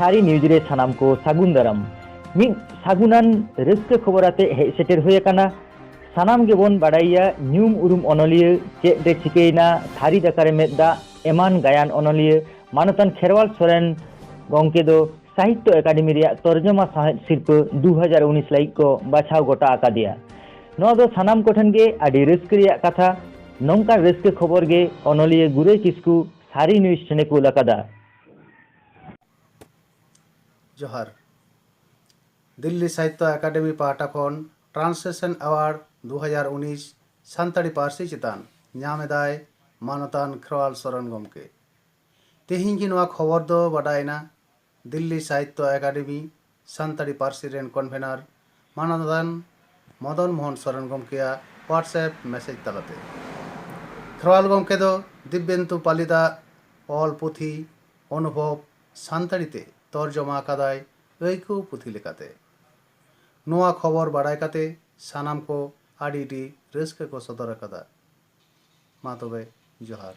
सारी न्यूज रे सानाम को सागुन दाराम मिद सागुनान रस्क खबराते हेज सेटेर हुए काना सानाम गेबन बाडाइया न्यूम उरुम अनलिया चेद रे चिकेना थारी दाकारे मेदा एमान गायान अनलिया मानतान खेरवाल सोरेन गंके दो साहित्य एकाडेमी रिया तर्जमा साहित्य शिल्प 2019 लाइक को बाछाव गोटा आकादिया नवा दो सानाम कोठन गे आदि रस्क रिया कथा नौका रस्क खबर गे अनलिया गुरे किस्कू सारी न्यूज चैनल को लकादा जोहार दिल्ली साहित्य एकाडेमी पाहटा खन ट्रांसलेशन अवार्ड 2019 सानताड़ी पार्सी चितान नामेदाय मानतान खेरवाल सोरेन गमके तेहिं की नवा खबर दो बाडायना दिल्ली साहित्य एकाडेमी सानताड़ी पार्सी रेन कन्वेनर मानतान मदन मोहन सोरेन गमकेया व्हाट्सएप मेसेज तलाते खेरवाल गमके दो दिव्येन्दु पालिदा ऑल पुथी अनुभव सानताड़ीते तर्जमा आकादाय ऐको पुथी लेकाते नोआ खबर बाडाय काते सानाम को आडिडी रस्क को सदर आकादा मा तबे जोहार।